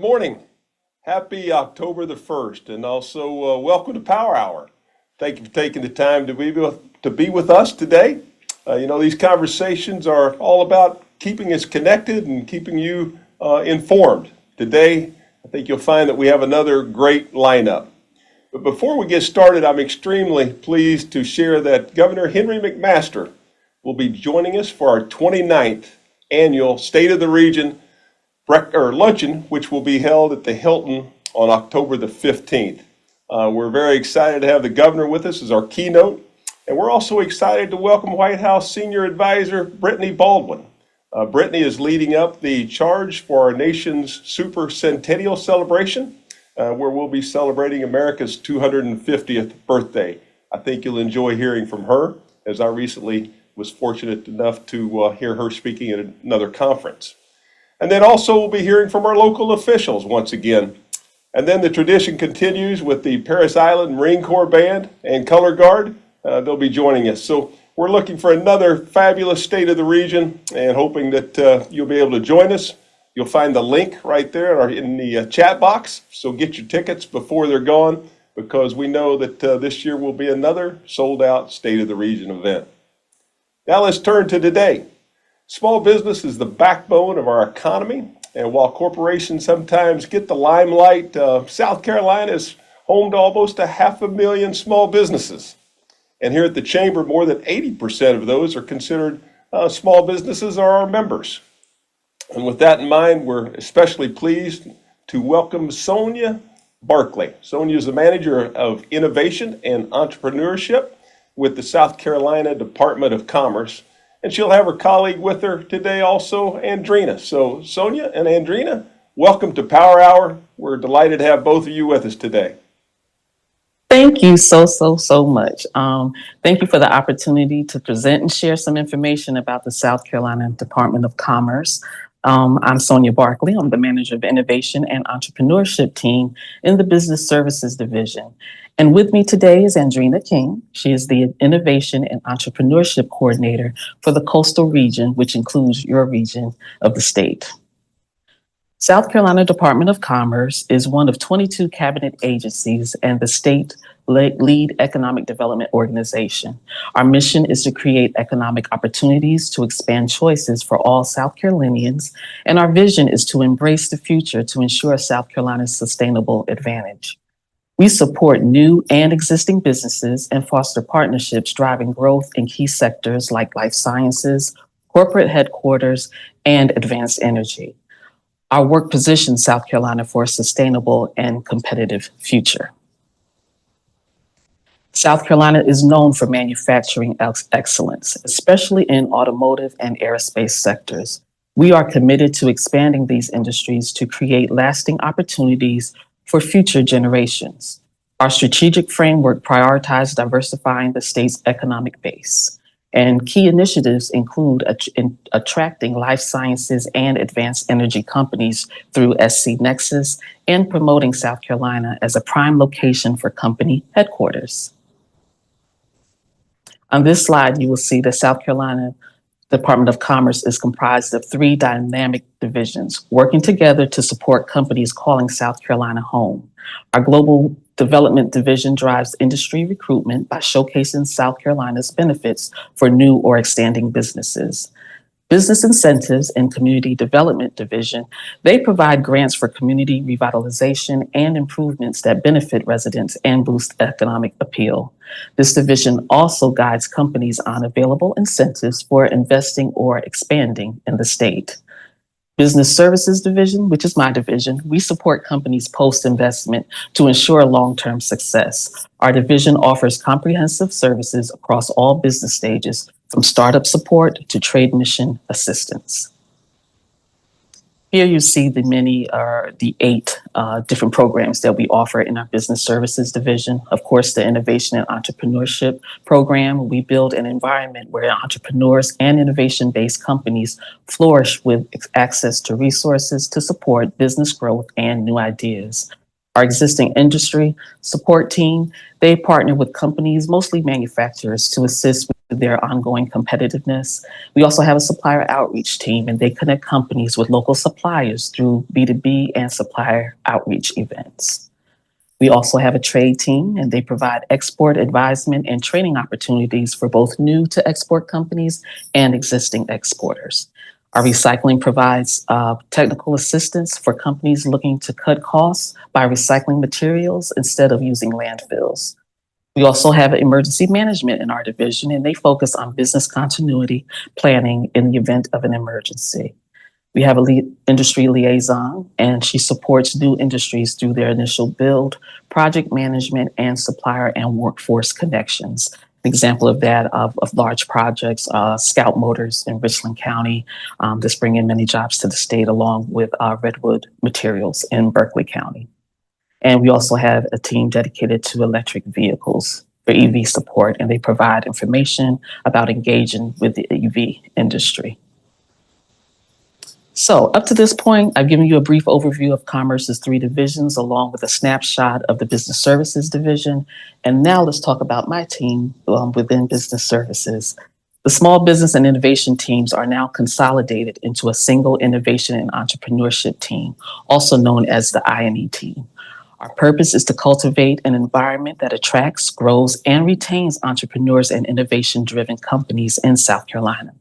morning. Happy October the 1st, and also welcome to Power Hour. Thank you for taking the time to be with us today. These conversations are all about keeping us connected and keeping you informed. Today, I think you'll find that we have another great lineup. But before we get started, I'm extremely pleased to share that Governor Henry McMaster will be joining us for our 29th annual State of the Region luncheon, which will be held at the Hilton on October the 15th. We're very excited to have the governor with us as our keynote, and we're also excited to welcome White House Senior Advisor Brittany Baldwin. Brittany is leading up the charge for our nation's Super Centennial celebration, where we'll be celebrating America's 250th birthday. I think you'll enjoy hearing from her, as I recently was fortunate enough to hear her speaking at another conference. And then also we'll be hearing from our local officials once again. And then the tradition continues with the Paris Island Marine Corps Band and Color Guard. They'll be joining us. So we're looking for another fabulous State of the Region and hoping that you'll be able to join us. You'll find the link right there in the chat box. So get your tickets before they're gone, because we know that this year will be another sold out State of the Region event. Now let's turn to today. Small business is the backbone of our economy, and while corporations sometimes get the limelight, South Carolina is home to almost 500,000 small businesses. And here at the Chamber, more than 80% of those are considered small businesses are our members. And with that in mind, we're especially pleased to welcome Sonia Barkley. Sonia is the Manager of Innovation and Entrepreneurship with the South Carolina Department of Commerce. And she'll have her colleague with her today also, Andrina. So Sonia and Andrina, welcome to Power Hour. We're delighted to have both of you with us today. Thank you so much. Thank you for the opportunity to present and share some information about the South Carolina Department of Commerce. I'm Sonia Barkley. I'm the Manager of Innovation and Entrepreneurship team in the Business Services Division. And with me today is Andrina King. She is the Innovation and Entrepreneurship Coordinator for the Coastal Region, which includes your region of the state. South Carolina Department of Commerce is one of 22 cabinet agencies and the state lead economic development organization. Our mission is to create economic opportunities to expand choices for all South Carolinians, and our vision is to embrace the future to ensure South Carolina's sustainable advantage. We support new and existing businesses and foster partnerships driving growth in key sectors like life sciences, corporate headquarters, and advanced energy. Our work positions South Carolina for a sustainable and competitive future. South Carolina is known for manufacturing excellence, especially in automotive and aerospace sectors. We are committed to expanding these industries to create lasting opportunities for future generations. Our strategic framework prioritizes diversifying the state's economic base, and key initiatives include attracting life sciences and advanced energy companies through SC Nexus and promoting South Carolina as a prime location for company headquarters. On this slide, you will see that South Carolina Department of Commerce is comprised of 3 dynamic divisions working together to support companies calling South Carolina home. Our Global Development Division drives industry recruitment by showcasing South Carolina's benefits for new or expanding businesses. Business Incentives and Community Development Division, they provide grants for community revitalization and improvements that benefit residents and boost economic appeal. This division also guides companies on available incentives for investing or expanding in the state. Business Services Division, which is my division, we support companies post-investment to ensure long-term success. Our division offers comprehensive services across all business stages, from startup support to trade mission assistance. Here you see the 8 different programs that we offer in our Business Services Division. Of course, the Innovation and Entrepreneurship Program, we build an environment where entrepreneurs and innovation-based companies flourish with access to resources to support business growth and new ideas. Our existing industry support team, they partner with companies, mostly manufacturers, to assist with their ongoing competitiveness. We also have a supplier outreach team, and they connect companies with local suppliers through B2B and supplier outreach events. We also have a trade team, and they provide export advisement and training opportunities for both new to export companies and existing exporters. Our recycling provides technical assistance for companies looking to cut costs by recycling materials instead of using landfills. We also have emergency management in our division, and they focus on business continuity planning in the event of an emergency. We have a industry liaison, and she supports new industries through their initial build, project management, and supplier and workforce connections. An example of that of large projects, Scout Motors in Richland County, that's bringing many jobs to the state, along with Redwood Materials in Berkeley County. And we also have a team dedicated to electric vehicles for EV support, and they provide information about engaging with the EV industry. So up to this point, I've given you a brief overview of Commerce's three divisions, along with a snapshot of the Business Services division. And now let's talk about my team within Business Services. The small business and innovation teams are now consolidated into a single innovation and entrepreneurship team, also known as the I&E team. Our purpose is to cultivate an environment that attracts, grows, and retains entrepreneurs and innovation-driven companies in South Carolina.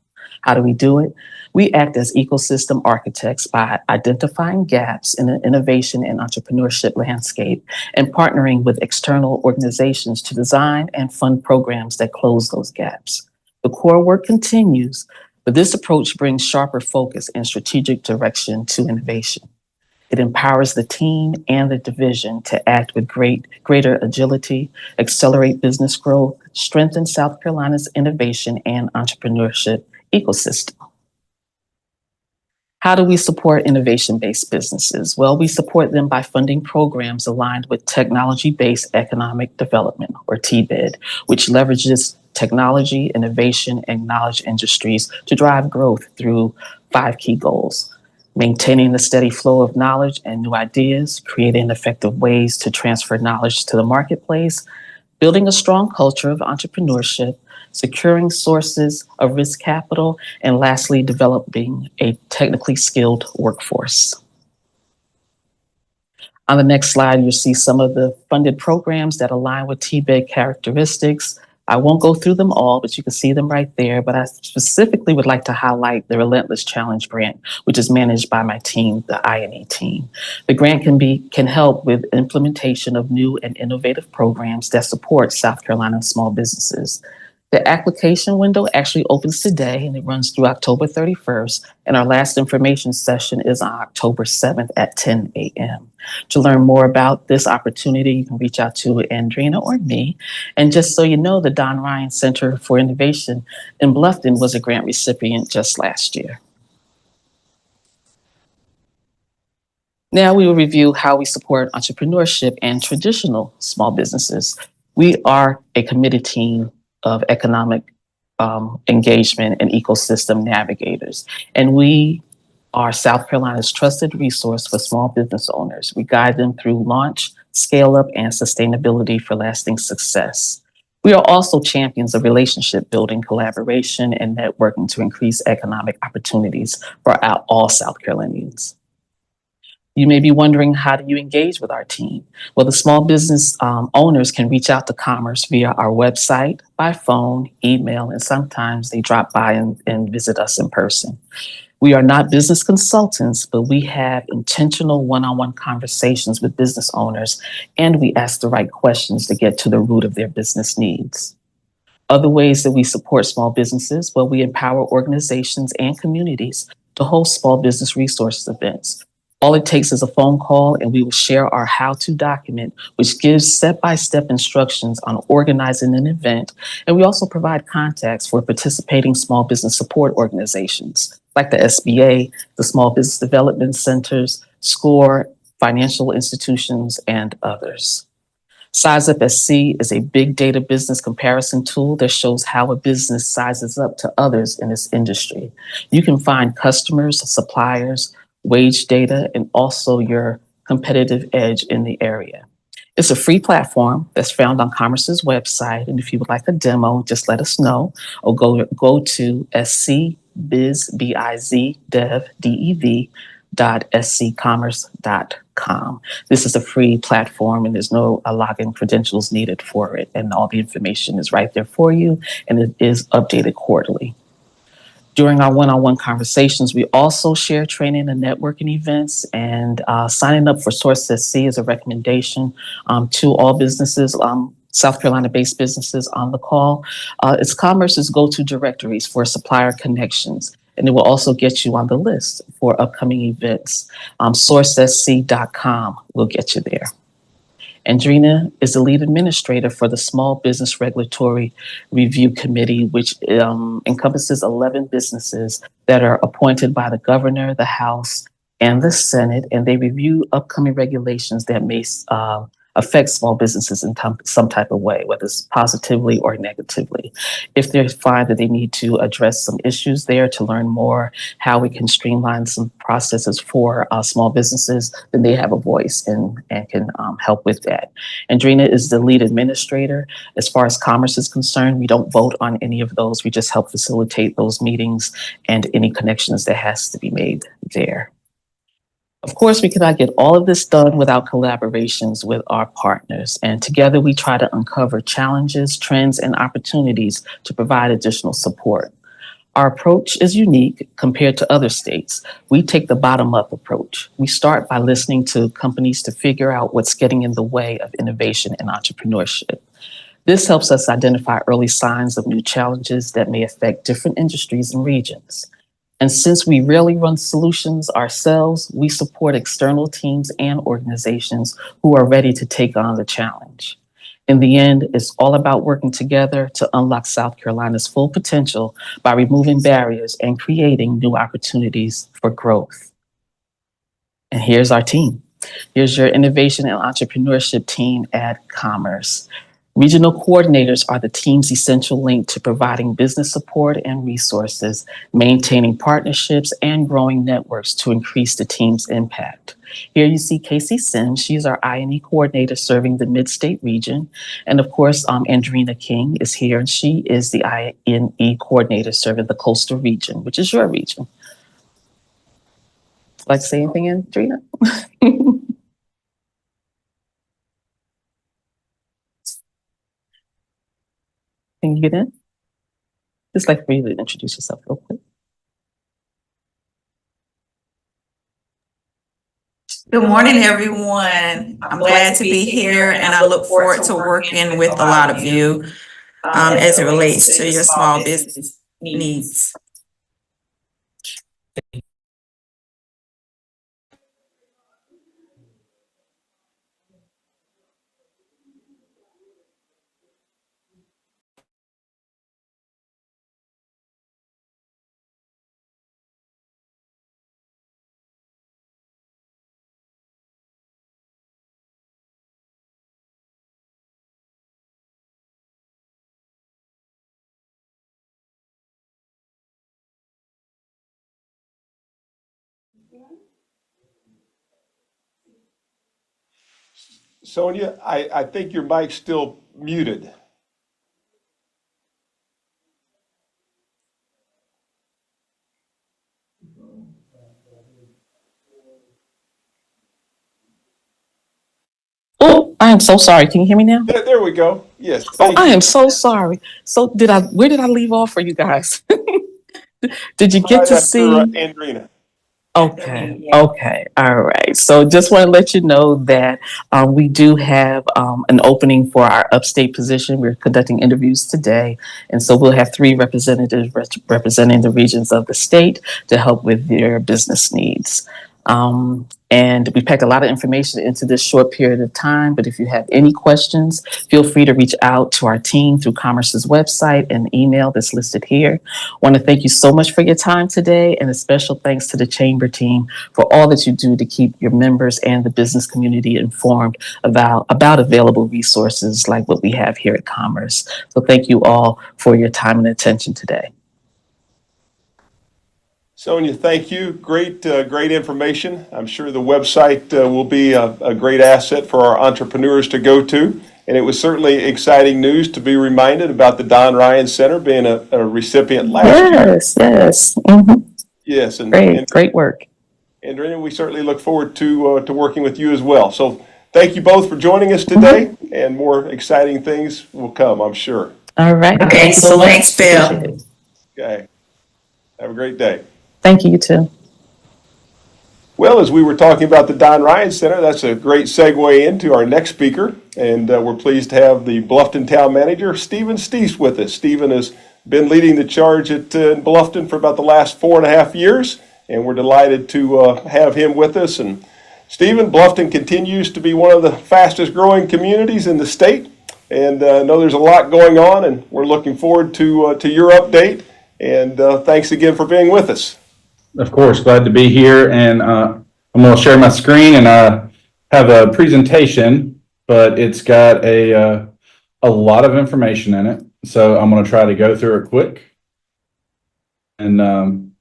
How do we do it? We act as ecosystem architects by identifying gaps in the innovation and entrepreneurship landscape and partnering with external organizations to design and fund programs that close those gaps. The core work continues, but this approach brings sharper focus and strategic direction to innovation. It empowers the team and the division to act with greater agility, accelerate business growth, strengthen South Carolina's innovation and entrepreneurship ecosystem. How do we support innovation-based businesses? Well, we support them by funding programs aligned with technology-based economic development, or TBED, which leverages technology, innovation, and knowledge industries to drive growth through 5 key goals: maintaining the steady flow of knowledge and new ideas, creating effective ways to transfer knowledge to the marketplace, building a strong culture of entrepreneurship, securing sources of risk capital, and lastly, developing a technically skilled workforce. On the next slide, you'll see some of the funded programs that align with TBED characteristics. I won't go through them all, but you can see them right there. But I specifically would like to highlight the Relentless Challenge Grant, which is managed by my team, the I&E team. The grant can help with implementation of new and innovative programs that support South Carolina small businesses. The application window actually opens today, and it runs through October 31st. And our last information session is on October 7th at 10 a.m. To learn more about this opportunity, you can reach out to Andrina or me. And just so you know, the Don Ryan Center for Innovation in Bluffton was a grant recipient just last year. Now we will review how we support entrepreneurship and traditional small businesses. We are a committed team of economic engagement and ecosystem navigators. And we are South Carolina's trusted resource for small business owners. We guide them through launch, scale up, and sustainability for lasting success. We are also champions of relationship building, collaboration, and networking to increase economic opportunities for all South Carolinians. You may be wondering, how do you engage with our team? Well, the small business owners can reach out to Commerce via our website, by phone, email, and sometimes they drop by and visit us in person. We are not business consultants, but we have intentional one-on-one conversations with business owners, and we ask the right questions to get to the root of their business needs. Other ways that we support small businesses, well, we empower organizations and communities to host small business resource events. All it takes is a phone call, and we will share our how-to document, which gives step-by-step instructions on organizing an event. And we also provide contacts for participating small business support organizations, like the SBA, the Small Business Development Centers, SCORE, financial institutions, and others. SizeUp is a big data business comparison tool that shows how a business sizes up to others in this industry. You can find customers, suppliers, wage data, and also your competitive edge in the area. It's a free platform that's found on Commerce's website. And if you would like a demo, just let us know or go to scbizdev.sccommerce.com. This is a free platform and there's no login credentials needed for it. And all the information is right there for you and it is updated quarterly. During our one-on-one conversations, we also share training and networking events, and signing up for Source SC is a recommendation to all businesses, South Carolina-based businesses on the call. It's Commerce's go-to directories for supplier connections, and it will also get you on the list for upcoming events. SourceSC.com will get you there. Andrina is the lead administrator for the Small Business Regulatory Review Committee, which encompasses 11 businesses that are appointed by the governor, the House, and the Senate, and they review upcoming regulations that may affect small businesses in some type of way, whether it's positively or negatively. If they find that they need to address some issues there to learn more how we can streamline some processes for small businesses, then they have a voice and can help with that. Andrina is the lead administrator. As far as Commerce is concerned, we don't vote on any of those. We just help facilitate those meetings and any connections that has to be made there. Of course, we cannot get all of this done without collaborations with our partners. And together we try to uncover challenges, trends, and opportunities to provide additional support. Our approach is unique compared to other states. We take the bottom-up approach. We start by listening to companies to figure out what's getting in the way of innovation and entrepreneurship. This helps us identify early signs of new challenges that may affect different industries and regions. And since we rarely run solutions ourselves, we support external teams and organizations who are ready to take on the challenge. In the end, it's all about working together to unlock South Carolina's full potential by removing barriers and creating new opportunities for growth. And here's our team. Here's your innovation and entrepreneurship team at Commerce. Regional coordinators are the team's essential link to providing business support and resources, maintaining partnerships, and growing networks to increase the team's impact. Here you see Casey Sims. She's our I&E coordinator serving the Mid-State region. And of course, Andrina King is here, and she is the I&E coordinator serving the Coastal region, which is your region. Like to say anything, Andrina? Can you get in? Just like for you to introduce yourself real quick. Good morning, everyone. I'm glad to be here and I look forward to working with a lot of you as it relates to your small business needs. Sonia, I think your mic's still muted. Oh, I am so sorry. Can you hear me now? There we go. Yes. Oh, I am so sorry. So where did I leave off for you guys? Did you get Right to after, see? Andrina. Okay. All right. So just want to let you know that we do have an opening for our upstate position. We're conducting interviews today. And so we'll have 3 representatives representing the regions of the state to help with their business needs. And we packed a lot of information into this short period of time, but if you have any questions, feel free to reach out to our team through Commerce's website and email that's listed here. I want to thank you so much for your time today, and a special thanks to the Chamber team for all that you do to keep your members and the business community informed about available resources like what we have here at Commerce. So thank you all for your time and attention today. Sonia, thank you. Great, great information. I'm sure the website will be a great asset for our entrepreneurs to go to. And it was certainly exciting news to be reminded about the Don Ryan Center being a recipient last year. Yes. Mhm. Yes, Great work. and Rena, we certainly look forward to working with you as well. So thank you both for joining us today, and more exciting things will come, I'm sure. All right. Okay, Thank you so much. thanks, Bill. Appreciate it. Okay. Have a great day. Thank you, you too. Well, as we were talking about the Don Ryan Center, that's a great segue into our next speaker. And we're pleased to have the Bluffton Town Manager, Stephen Steese, with us. Stephen has been leading the charge at Bluffton for about the last 4.5 years, and we're delighted to have him with us. And Stephen, Bluffton continues to be one of the fastest growing communities in the state. And I know there's a lot going on, and we're looking forward to your update. And thanks again for being with us. Of course, glad to be here, and I'm going to share my screen and have a presentation, but it's got a lot of information in it, so I'm going to try to go through it quick. And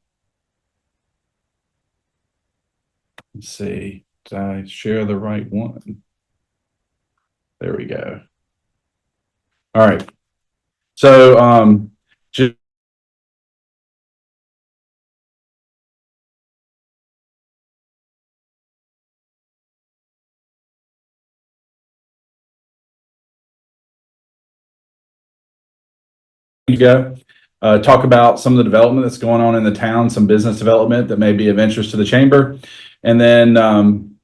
let's see, did I share the right one? There we go. All right, so just go. Talk about some of the development that's going on in the town, some business development that may be of interest to the chamber, and then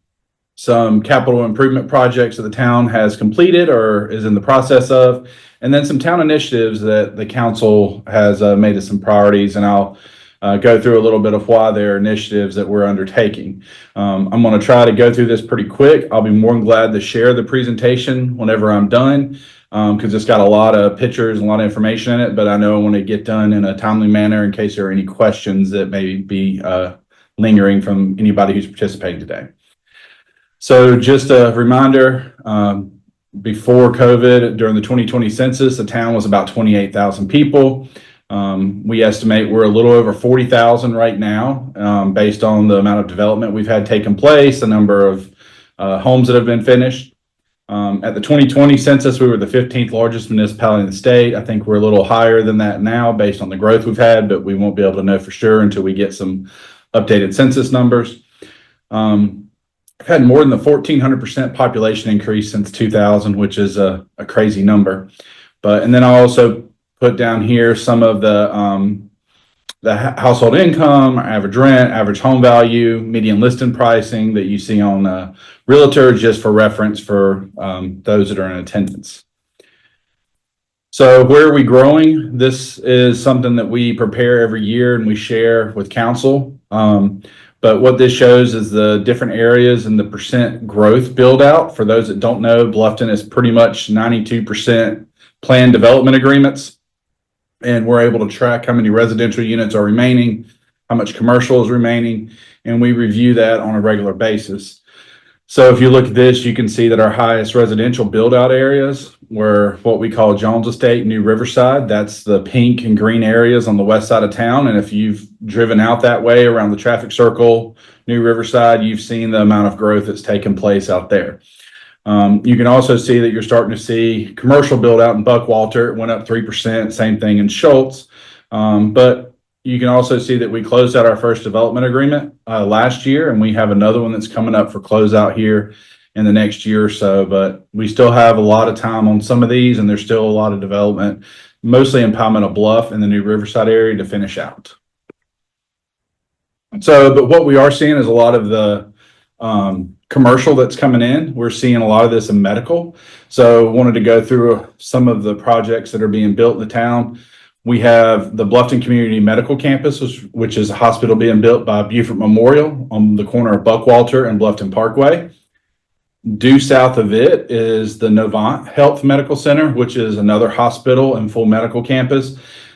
some capital improvement projects that the town has completed or is in the process of, and then some town initiatives that the council has made as some priorities, and I'll go through a little bit of why they're initiatives that we're undertaking. I'm going to try to go through this pretty quick. I'll be more than glad to share the presentation whenever I'm done, because it's got a lot of pictures and a lot of information in it, but I know I want to get done in a timely manner in case there are any questions that may be lingering from anybody who's participating today. So just a reminder, before COVID, during the 2020 census, the town was about 28,000 people. We estimate we're a little over 40,000 right now, based on the amount of development we've had taken place, the number of homes that have been finished. At the 2020 census, we were the 15th largest municipality in the state. I think we're a little higher than that now based on the growth we've had, but we won't be able to know for sure until we get some updated census numbers. We've had more than the 1,400% population increase since 2000, which is a crazy number. And then I also put down here some of the household income, average rent, average home value, median listing pricing that you see on Realtor, just for reference for those that are in attendance. So where are we growing? This is something that we prepare every year and we share with council. But what this shows is the different areas and the percent growth build out. For those that don't know, Bluffton is pretty much 92% planned development agreements. And we're able to track how many residential units are remaining, how much commercial is remaining, and we review that on a regular basis. So if you look at this, you can see that our highest residential build out areas were what we call Jones Estate, New Riverside. That's the pink and green areas on the west side of town. And if you've driven out that way around the traffic circle, New Riverside, you've seen the amount of growth that's taken place out there. You can also see that you're starting to see commercial build out in Buckwalter. It went up 3%, same thing in Schultz. But you can also see that we closed out our first development agreement last year, and we have another one that's coming up for closeout here in the next year or so. But we still have a lot of time on some of these, and there's still a lot of development, mostly in Palmetto Bluff and the New Riverside area to finish out. So, but what we are seeing is a lot of the commercial that's coming in. We're seeing a lot of this in medical. So wanted to go through some of the projects that are being built in the town. We have the Bluffton Community Medical Campus, which is a hospital being built by Beaufort Memorial on the corner of Buckwalter and Bluffton Parkway. Due south of it is the Novant Health Medical Center, which is another hospital and full medical campus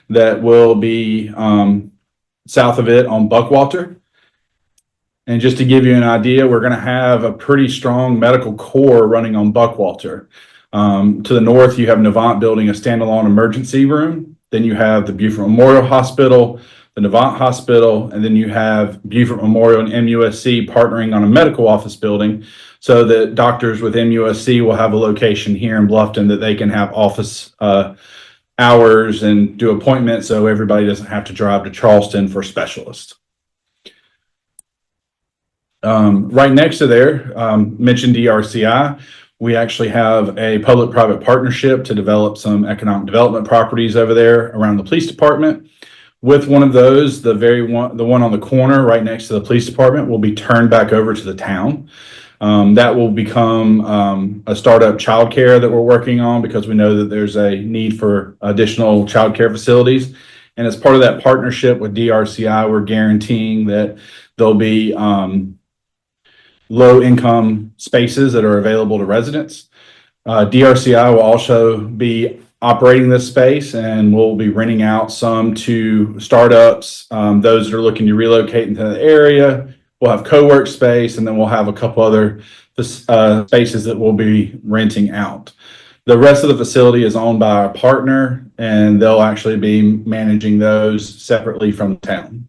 that will be south of it on Buckwalter. And just to give you an idea, we're going to have a pretty strong medical core running on Buckwalter. To the north, you have Novant building a standalone emergency room. Then you have the Beaufort Memorial Hospital, the Navant Hospital, and then you have Beaufort Memorial and MUSC partnering on a medical office building so that doctors with MUSC will have a location here in Bluffton that they can have office hours and do appointments so everybody doesn't have to drive to Charleston for specialists. Right next to there, mentioned DRCI. We actually have a public-private partnership to develop some economic development properties over there around the police department. With one of those, the one on the corner right next to the police department will be turned back over to the town. That will become a startup childcare that we're working on because we know that there's a need for additional childcare facilities. And as part of that partnership with DRCI, we're guaranteeing that there'll be low-income spaces that are available to residents. DRCI will also be operating this space, and we'll be renting out some to startups, those that are looking to relocate into the area. We'll have co-work space, and then we'll have a couple other spaces that we'll be renting out. The rest of the facility is owned by our partner, and they'll actually be managing those separately from the town.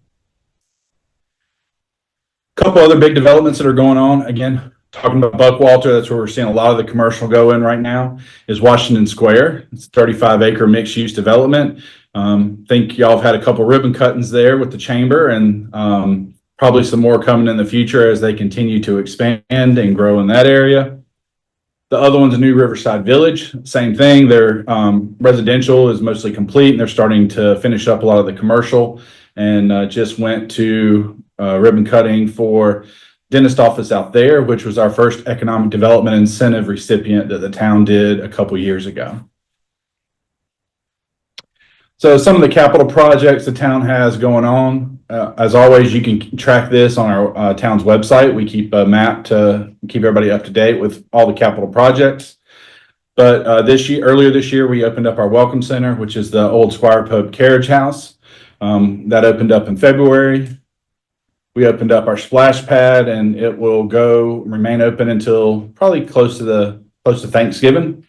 Couple other big developments that are going on. Again, talking about Buckwalter, that's where we're seeing a lot of the commercial go in right now, is Washington Square. It's a 35-acre mixed-use development. Think y'all have had a couple ribbon cuttings there with the chamber, and probably some more coming in the future as they continue to expand and grow in that area. The other one's a New Riverside Village. Same thing. Their residential is mostly complete, and they're starting to finish up a lot of the commercial, and just went to ribbon cutting for dentist office out there, which was our first economic development incentive recipient that the town did a couple years ago. So some of the capital projects the town has going on, as always, you can track this on our town's website. We keep a map to keep everybody up to date with all the capital projects. But earlier this year, we opened up our Welcome Center, which is the old Squire Pope Carriage House. That opened up in February. We opened up our splash pad, and it will remain open until probably close to Thanksgiving.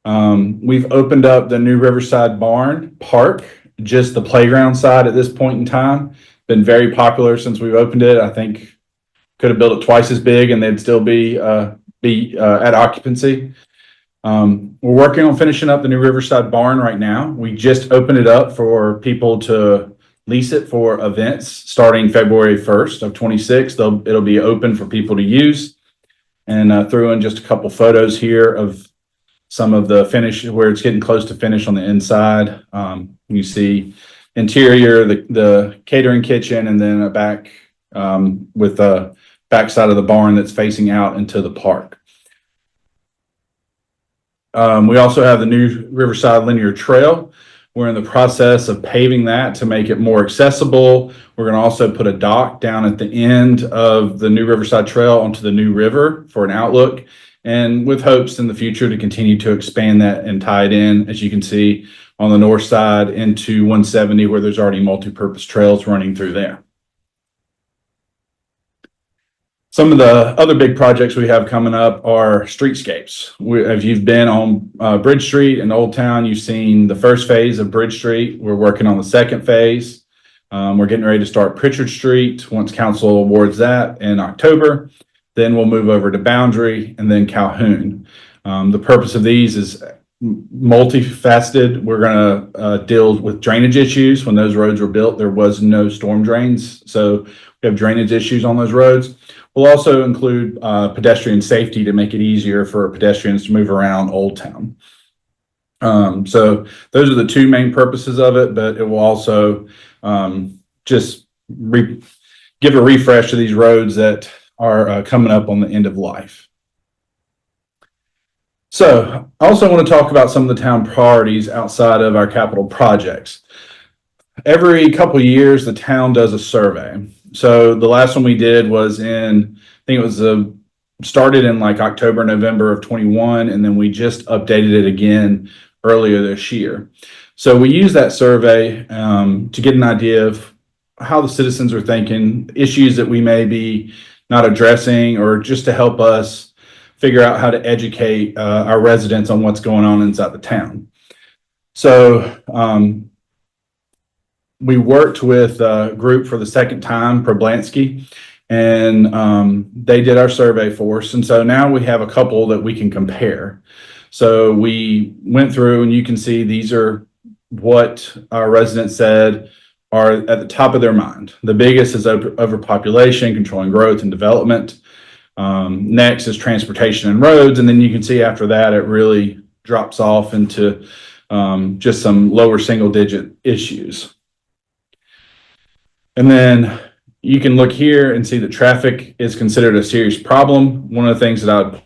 We've opened up the New Riverside Barn Park, just the playground side at this point in time. Been very popular since we've opened it. I think could have built it twice as big and they'd still be at occupancy. We're working on finishing up the New Riverside Barn right now. We just opened it up for people to lease it for events starting February 1st of 26. It'll be open for people to use, and threw in just a couple photos here of some of the finish where it's getting close to finish on the inside. You see interior, the catering kitchen, and then a back with the back side of the barn that's facing out into the park. We also have the New Riverside Linear Trail. We're in the process of paving that to make it more accessible. We're going to also put a dock down at the end of the New Riverside Trail onto the New River for an outlook, and with hopes in the future to continue to expand that and tie it in, as you can see, on the north side into 170, where there's already multi-purpose trails running through there. Some of the other big projects we have coming up are streetscapes. If you've been on Bridge Street in Old Town, you've seen the first phase of Bridge Street. We're working on the second phase. We're getting ready to start Pritchard Street once council awards that in October. Then we'll move over to Boundary and then Calhoun. The purpose of these is multifaceted. We're going to deal with drainage issues. When those roads were built, there was no storm drains, so we have drainage issues on those roads. We'll also include pedestrian safety to make it easier for pedestrians to move around Old Town. So those are the two main purposes of it, but it will also just give a refresh to these roads that are coming up on the end of life. So I also want to talk about some of the town priorities outside of our capital projects. Every couple of years, the town does a survey. So the last one we did was in, I think it was started in like October, November of 21, and then we just updated it again earlier this year. So we use that survey to get an idea of how the citizens are thinking, issues that we may be not addressing, or just to help us figure out how to educate our residents on what's going on inside the town. So we worked with a group for the second time, Problansky, and they did our survey for us. And so now we have a couple that we can compare. So we went through, and you can see these are what our residents said are at the top of their mind. The biggest is overpopulation, controlling growth and development. Next is transportation and roads. And then you can see after that, it really drops off into just some lower single digit issues. And then you can look here and see that traffic is considered a serious problem. One of the things that I would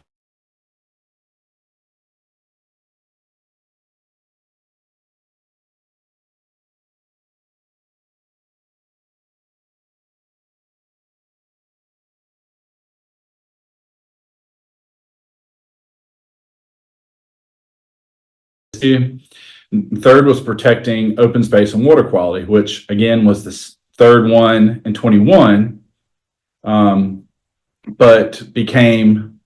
third was protecting open space and water quality, which again was the third one in 21, but became,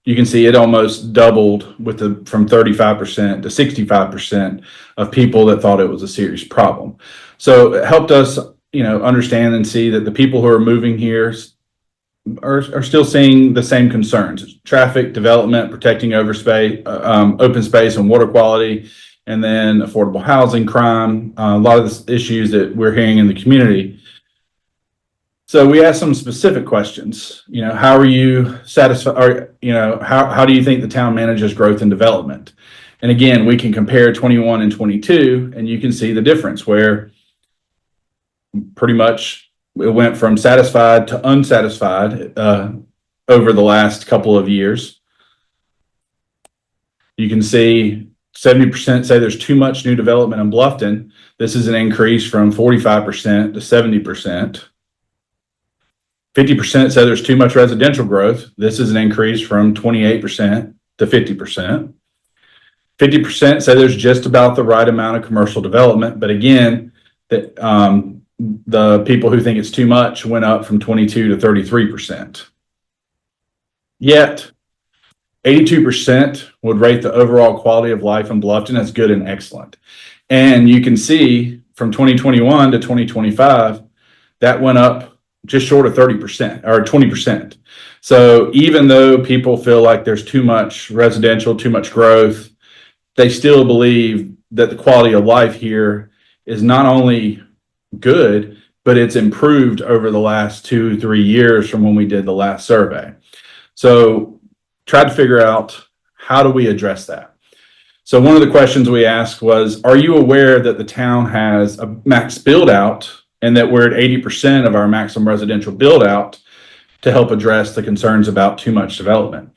you can see it almost doubled with from 35% to 65% of people that thought it was a serious problem. So it helped us, understand and see that the people who are moving here are still seeing the same concerns: traffic, development, protecting open space and water quality, and then affordable housing, crime, a lot of the issues that we're hearing in the community. So we asked some specific questions. How are you satisfied? Or, how do you think the town manages growth and development? And again, we can compare 21 and 22, and you can see the difference where pretty much it went from satisfied to unsatisfied over the last couple of years. You can see 70% say there's too much new development in Bluffton. This is an increase from 45% to 70%. 50% say there's too much residential growth. This is an increase from 28% to 50%. 50% say there's just about the right amount of commercial development. But again, that the people who think it's too much went up from 22 to 33%. Yet 82% would rate the overall quality of life in Bluffton as good and excellent. And you can see from 2021 to 2025, that went up just short of 30% or 20%. So even though people feel like there's too much residential, too much growth, they still believe that the quality of life here is not only good, but it's improved over the last 2-3 years from when we did the last survey. So tried to figure out, how do we address that? So one of the questions we asked was, are you aware that the town has a max build out and that we're at 80% of our maximum residential build out to help address the concerns about too much development?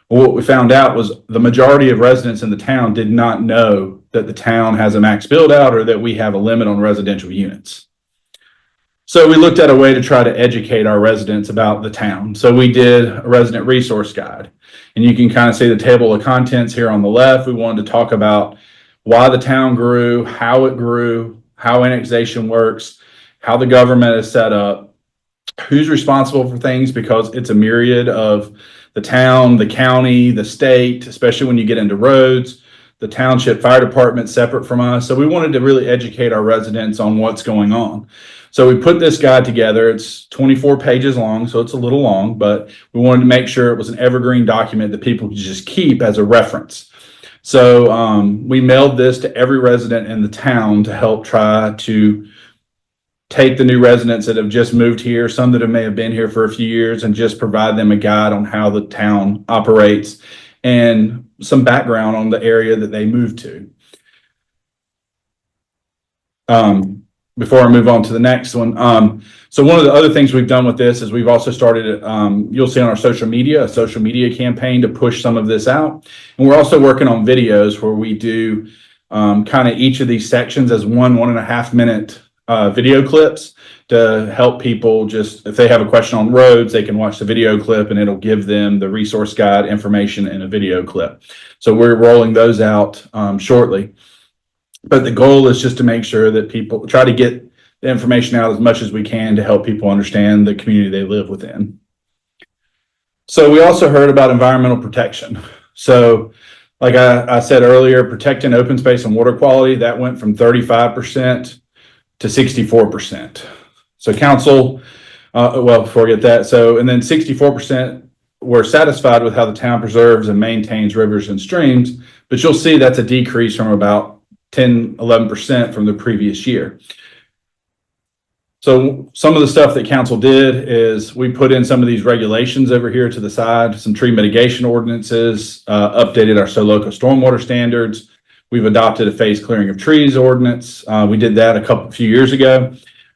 Well, what we found out was the majority of residents in the town did not know that the town has a max build out or that we have a limit on residential units. So we looked at a way to try to educate our residents about the town. So we did a resident resource guide, and you can kind of see the table of contents here on the left. We wanted to talk about why the town grew, how it grew, how annexation works, how the government is set up, who's responsible for things, because it's a myriad of the town, the county, the state, especially when you get into roads, the township fire department separate from us. So we wanted to really educate our residents on what's going on. So we put this guide together. It's 24 pages long, so it's a little long, but we wanted to make sure it was an evergreen document that people could just keep as a reference. So we mailed this to every resident in the town to help try to take the new residents that have just moved here, some that may have been here for a few years, and just provide them a guide on how the town operates and some background on the area that they moved to. Before I move on to the next one. So one of the other things we've done with this is we've also started, you'll see on our social media, a social media campaign to push some of this out. And we're also working on videos where we do kind of each of these sections as 1.5 minute video clips to help people. Just if they have a question on roads, they can watch the video clip and it'll give them the resource guide information in a video clip. So we're rolling those out shortly. But the goal is just to make sure that people try to get the information out as much as we can to help people understand the community they live within. So we also heard about environmental protection. So like I said earlier, protecting open space and water quality, that went from 35% to 64%. So council, well, forget that. So, and then 64% were satisfied with how the town preserves and maintains rivers and streams, but you'll see that's a decrease from about 10, 11% from the previous year. So some of the stuff that council did is we put in some of these regulations over here to the side, some tree mitigation ordinances, updated our local stormwater standards. We've adopted a phase clearing of trees ordinance. We did that a few years ago.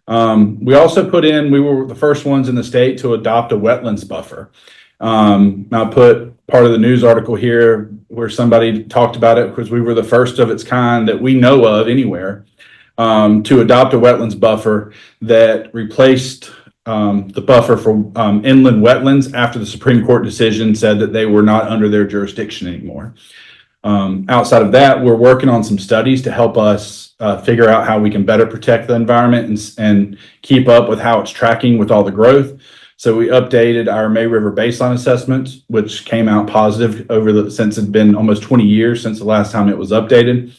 We also put in, we were the first ones in the state to adopt a wetlands buffer. I put part of the news article here where somebody talked about it because we were the first of its kind that we know of anywhere to adopt a wetlands buffer that replaced the buffer for inland wetlands after the Supreme Court decision said that they were not under their jurisdiction anymore. Outside of that, we're working on some studies to help us figure out how we can better protect the environment and keep up with how it's tracking with all the growth. So we updated our May River baseline assessment, which came out positive since it's been almost 20 years since the last time it was updated.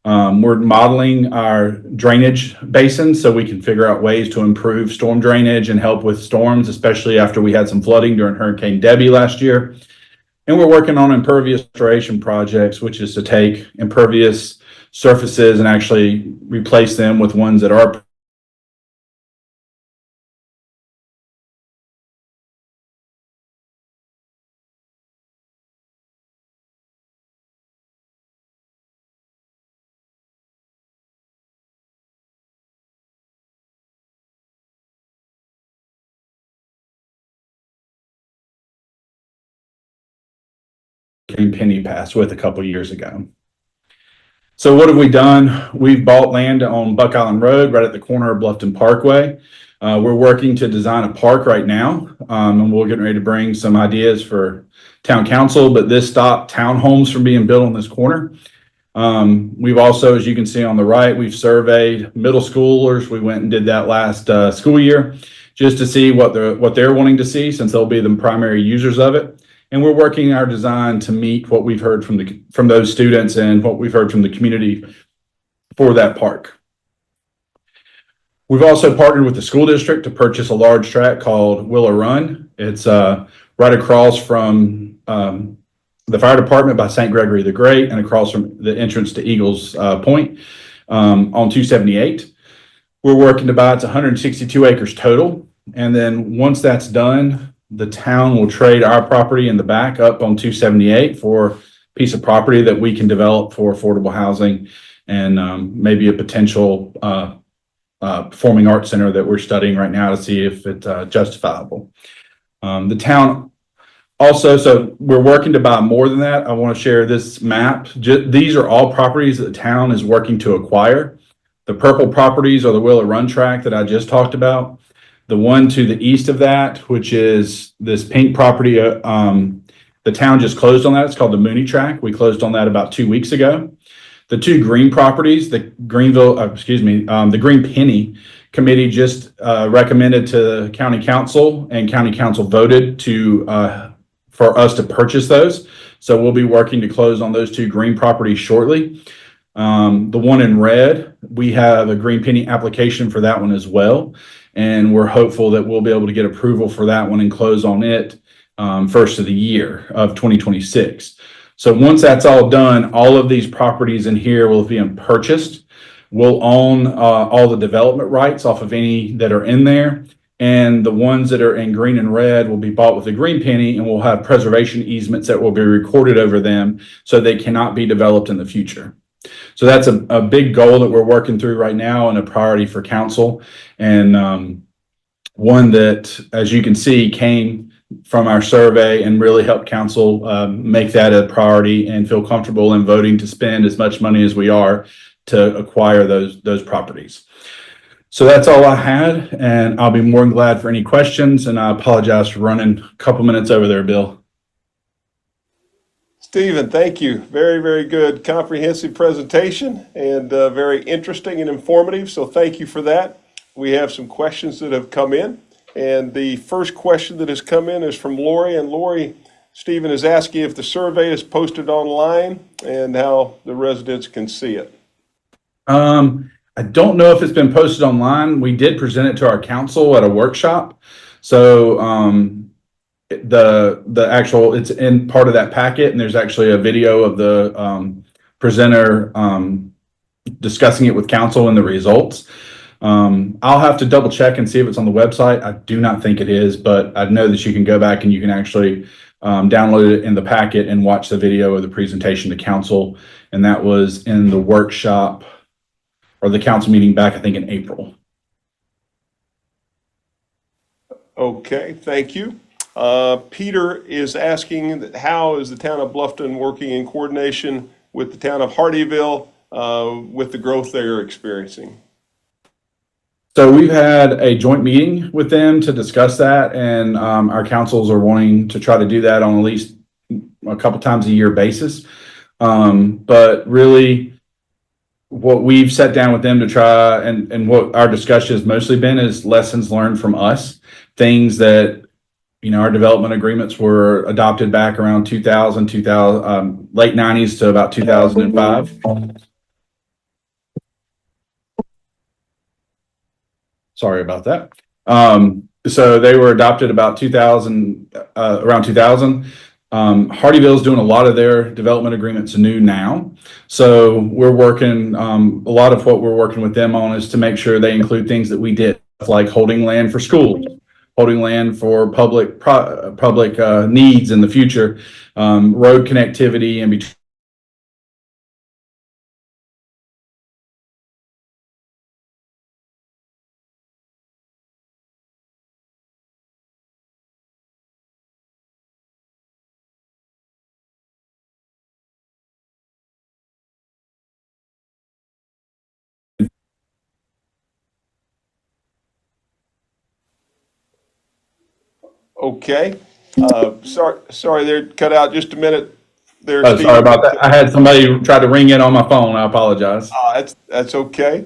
We're modeling our drainage basins so we can figure out ways to improve storm drainage and help with storms, especially after we had some flooding during Hurricane Debbie last year. And we're working on impervious restoration projects, which is to take impervious surfaces and actually replace them with ones that are penny passed with a couple years ago. So what have we done? We've bought land on Buck Island Road right at the corner of Bluffton Parkway. We're working to design a park right now, and we're getting ready to bring some ideas for town council, but this stopped townhomes from being built on this corner. We've also, as you can see on the right, we've surveyed middle schoolers. We went and did that last school year just to see what they're wanting to see, since they'll be the primary users of it. And we're working our design to meet what we've heard from those students and what we've heard from the community for that park. We've also partnered with the school district to purchase a large tract called Willow Run. It's right across from the fire department by St. Gregory the Great and across from the entrance to Eagles Point on 278. We're working to buy, it's 162 acres total. And then once that's done, the town will trade our property in the back up on 278 for a piece of property that we can develop for affordable housing and maybe a potential performing arts center that we're studying right now to see if it's justifiable. The town also, so we're working to buy more than that. I want to share this map. These are all properties that the town is working to acquire. The purple properties are the Willow Run tract that I just talked about. The one to the east of that, which is this pink property, the town just closed on that. It's called the Mooney Tract. We closed on that about 2 weeks ago. The two green properties, the the Green Penny Committee just recommended to the county council, and county council voted for us to purchase those. So we'll be working to close on those two green properties shortly. The one in red, we have a Green Penny application for that one as well. And we're hopeful that we'll be able to get approval for that one and close on it first of the year of 2026. So once that's all done, all of these properties in here will be purchased. We'll own all the development rights off of any that are in there. And the ones that are in green and red will be bought with a Green Penny, and we'll have preservation easements that will be recorded over them so they cannot be developed in the future. So that's a big goal that we're working through right now and a priority for council. And one that, as you can see, came from our survey and really helped council make that a priority and feel comfortable in voting to spend as much money as we are to acquire those properties. So that's all I had, and I'll be more than glad for any questions. And I apologize for running a couple minutes over there, Bill. Stephen, thank you. Very, very good, comprehensive presentation and very interesting and informative. So thank you for that. We have some questions that have come in. And the first question that has come in is from Lori. And Lori, Stephen is asking if the survey is posted online and how the residents can see it. I I don't know if it's been posted online. We did present it to our council at a workshop. So the actual, it's in part of that packet, and there's actually a video of the presenter discussing it with council and the results. I'll have to double check and see if it's on the website. I do not think it is, but I know that you can go back and you can actually download it in the packet and watch the video of the presentation to council. And that was in the workshop or the council meeting back, I think, in April. Okay, thank you. Peter is asking that how is the town of Bluffton working in coordination with the town of Hardyville with the growth they are experiencing? So we've had a joint meeting with them to discuss that, and our councils are wanting to try to do that on at least a couple times a year basis. But really, what we've sat down with them to try and what our discussion has mostly been is lessons learned from us, things that, you know, our development agreements were adopted back around 2000, late 90s to about 2005. Sorry about that. So they were adopted about 2000, around 2000. Hardyville's doing a lot of their development agreements new now. So we're working, a lot of what we're working with them on is to make sure they include things that we did, like holding land for schools, holding land for public needs in the future, road connectivity and between. Okay. Sorry, they're cut out just a minute there, Oh, Steve. sorry about that. I had somebody try to ring in on my phone. I apologize. That's okay.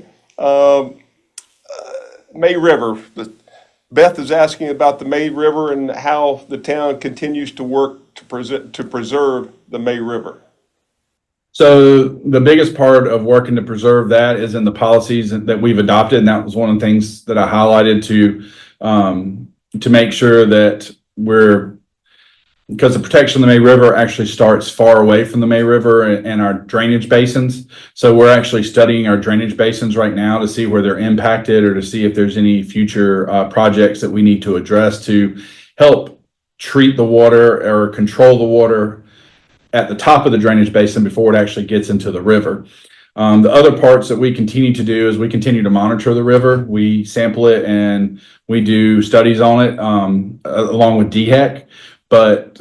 May River. Beth is asking about the May River and how the town continues to work to preserve the May River. So the biggest part of working to preserve that is in the policies that we've adopted, and that was one of the things that I highlighted to make sure that because the protection of the May River actually starts far away from the May River and our drainage basins. So we're actually studying our drainage basins right now to see where they're impacted or to see if there's any future projects that we need to address to help treat the water or control the water at the top of the drainage basin before it actually gets into the river. The other parts that we continue to do is we continue to monitor the river. We sample it and we do studies on it along with DHEC. But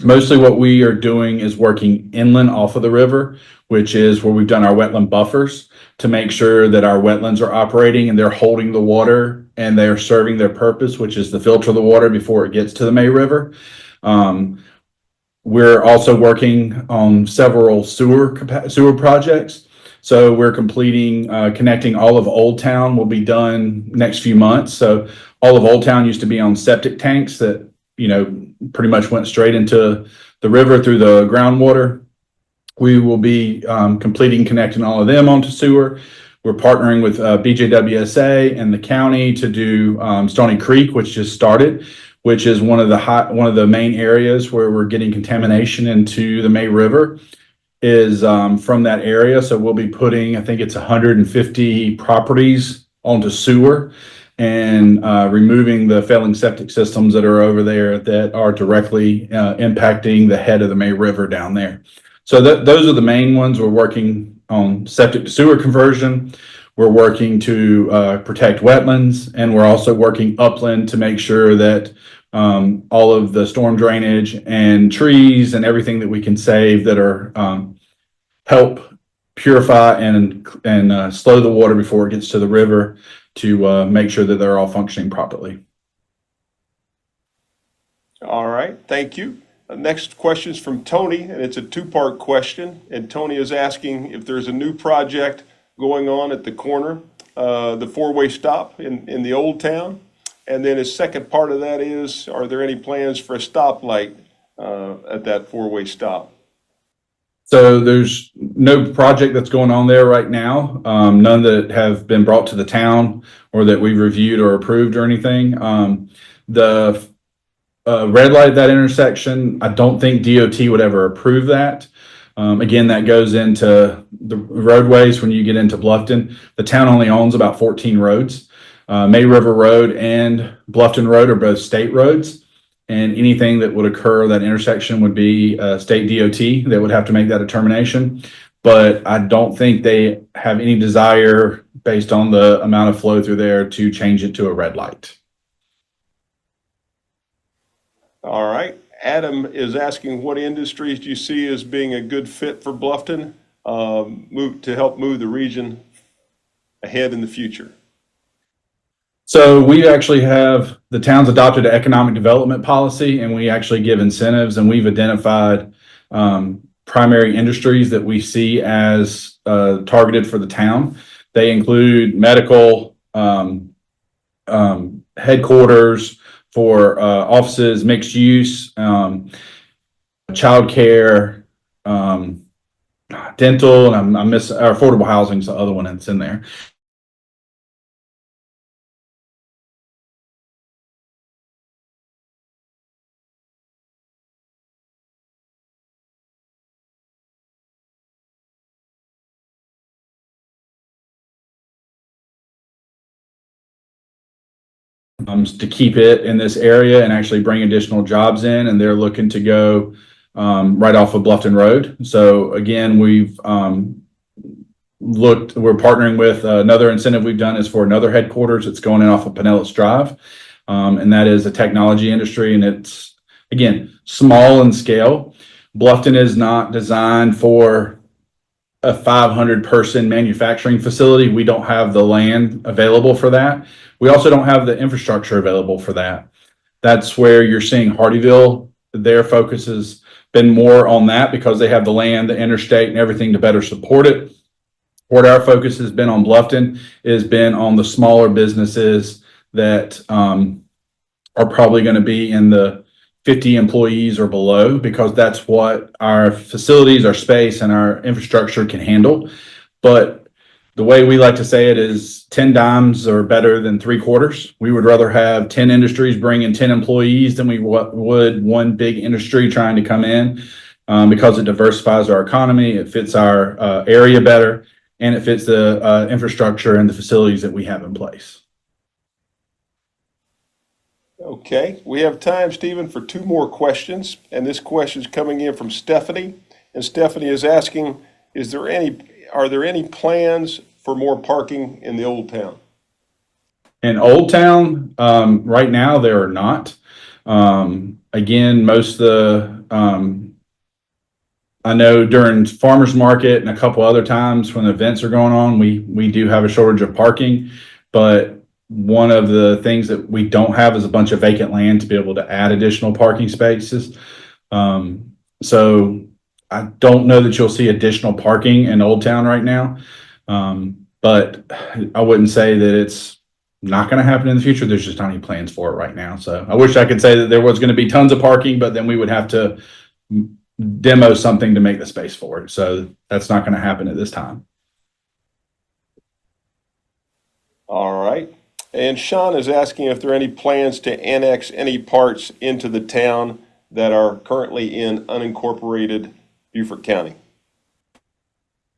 mostly what we are doing is working inland off of the river, which is where we've done our wetland buffers to make sure that our wetlands are operating and they're holding the water and they're serving their purpose, which is to filter the water before it gets to the May River. We're also working on several sewer projects. So we're completing, connecting all of Old Town will be done next few months. So all of Old Town used to be on septic tanks that, you know, pretty much went straight into the river through the groundwater. We will be connecting all of them onto sewer. We're partnering with BJWSA and the county to do Stony Creek, which just started, which is one of the main areas where we're getting contamination into the May River is from that area. So we'll be putting, I think it's 150 properties onto sewer and removing the failing septic systems that are over there that are directly impacting the head of the May River down there. So those are the main ones. We're working on septic to sewer conversion. We're working to protect wetlands, and we're also working upland to make sure that all of the storm drainage and trees and everything that we can save that are help purify and slow the water before it gets to the river to make sure that they're all functioning properly. All right, thank you. Next question is from Tony, and it's a two-part question. And Tony is asking if there's a new project going on at the corner, the four-way stop in the old town. And then his second part of that is, are there any plans for a stoplight at that four-way stop? So there's no project that's going on there right now. None that have been brought to the town or that we've reviewed or approved or anything. The red light at that intersection, I don't think DOT would ever approve that. Again, that goes into the roadways when you get into Bluffton. The town only owns about 14 roads. May River Road and Bluffton Road are both state roads. And anything that would occur that intersection would be state DOT that would have to make that determination. But I don't think they have any desire, based on the amount of flow through there, to change it to a red light. All right. Adam is asking, what industries do you see as being a good fit for Bluffton to help move the region ahead in the future? So we actually have, the town's adopted an economic development policy, and we actually give incentives, and we've identified primary industries that we see as targeted for the town. They include medical, headquarters for offices, mixed use, childcare, dental, and I'm missing, affordable housing is the other one that's in there. To keep it in this area and actually bring additional jobs in, and they're looking to go right off of Bluffton Road. So again, we're partnering with another incentive we've done is for another headquarters. It's going in off of Pinellas Drive, and that is a technology industry, and it's, again, small in scale. Bluffton is not designed for a 500-person manufacturing facility. We don't have the land available for that. We also don't have the infrastructure available for that. That's where you're seeing Hardeeville. Their focus has been more on that because they have the land, the interstate, and everything to better support it. What our focus has been on Bluffton has been on the smaller businesses that are probably going to be in the 50 employees or below, because that's what our facilities, our space, and our infrastructure can handle. But the way we like to say it is 10 dimes are better than 3 quarters. We would rather have 10 industries bring in 10 employees than we would one big industry trying to come in, because it diversifies our economy, it fits our area better, and it fits the infrastructure and the facilities that we have in place. Okay, we have time, Stephen, for 2 more questions, and this question is coming in from Stephanie, and Stephanie is asking, are there any plans for more parking in the Old Town? In Old Town, right now there are not. Again, most of the I know during farmers market and a couple other times when events are going on, we do have a shortage of parking, but one of the things that we don't have is a bunch of vacant land to be able to add additional parking spaces. So I don't know that you'll see additional parking in Old Town right now. But I wouldn't say that it's not going to happen in the future. There's just not any plans for it right now. So I wish I could say that there was going to be tons of parking, but then we would have to demo something to make the space for it. So that's not going to happen at this time. All right. And Sean is asking if there are any plans to annex any parts into the town that are currently in unincorporated Beaufort County.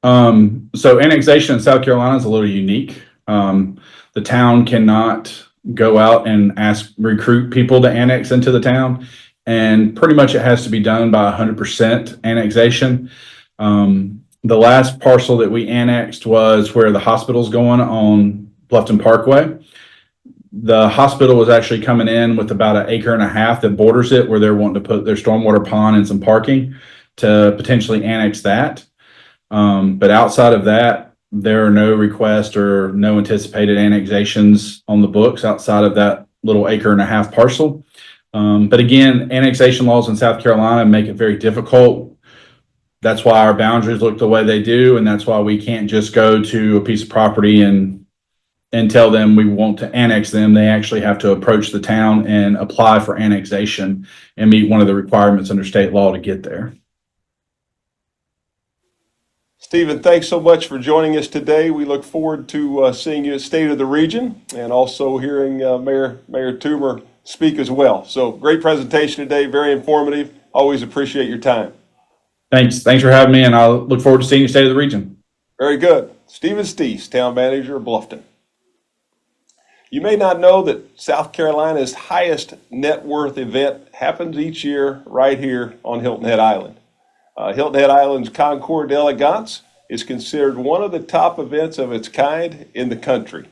So annexation in South Carolina is a little unique. The town cannot go out and recruit people to annex into the town, and pretty much it has to be done by 100% annexation. The last parcel that we annexed was where the hospital's going on Bluffton Parkway. The hospital was actually coming in with about 1.5 acres that borders it, where they're wanting to put their stormwater pond and some parking to potentially annex that. But outside of that, there are no requests or no anticipated annexations on the books outside of that little 1.5 acre parcel. But again, annexation laws in South Carolina make it very difficult. That's why our boundaries look the way they do, and that's why we can't just go to a piece of property and tell them we want to annex them. They actually have to approach the town and apply for annexation and meet one of the requirements under state law to get there. Stephen, thanks so much for joining us today. We look forward to seeing you at State of the Region and also hearing Mayor Toomer speak as well. So great presentation today, very informative. Always appreciate your time. Thanks for having me, and I'll look forward to seeing you State of the Region. Very good. Stephen Steese, Town Manager of Bluffton. You may not know that South Carolina's highest net worth event happens each year right here on Hilton Head Island. Hilton Head Island's Concours d'Elegance is considered one of the top events of its kind in the country.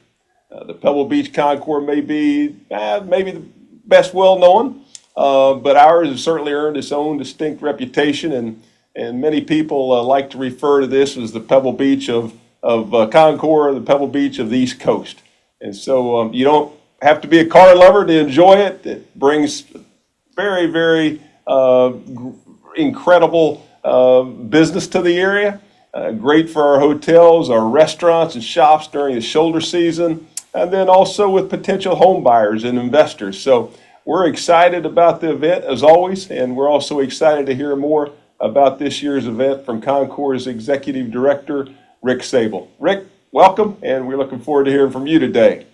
The Pebble Beach Concours may be maybe the best well known, but ours has certainly earned its own distinct reputation, and many people like to refer to this as the Pebble Beach of Concours, the Pebble Beach of the East Coast. And so you don't have to be a car lover to enjoy it. It brings very, very incredible business to the area. Great for our hotels, our restaurants and shops during the shoulder season, and then also with potential home buyers and investors. So we're excited about the event as always, and we're also excited to hear more about this year's event from Concours Executive Director, Rick Sable. Rick, welcome, and we're looking forward to hearing from you today.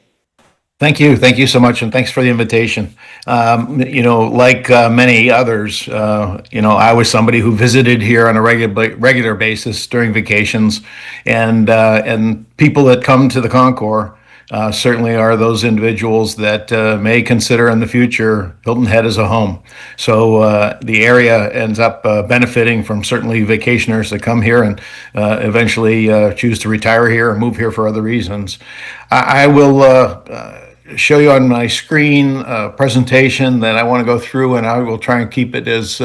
Thank you. Thank you so much. And thanks for the invitation. Like many others, I was somebody who visited here on a regular basis during vacations, and people that come to the Concours certainly are those individuals that may consider in the future Hilton Head as a home. So the area ends up benefiting from certainly vacationers that come here and eventually choose to retire here or move here for other reasons. I will show you on my screen a presentation that I want to go through, and I will try and keep it as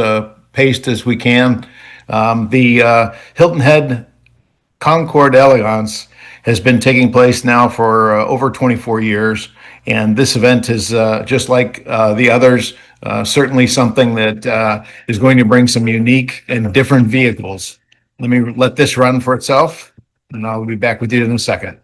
paced as we can. The Hilton Head Concours d'Elegance has been taking place now for over 24 years, and this event is just like the others, certainly something that is going to bring some unique and different vehicles. Let me let this run for itself, and I'll be back with you in a second.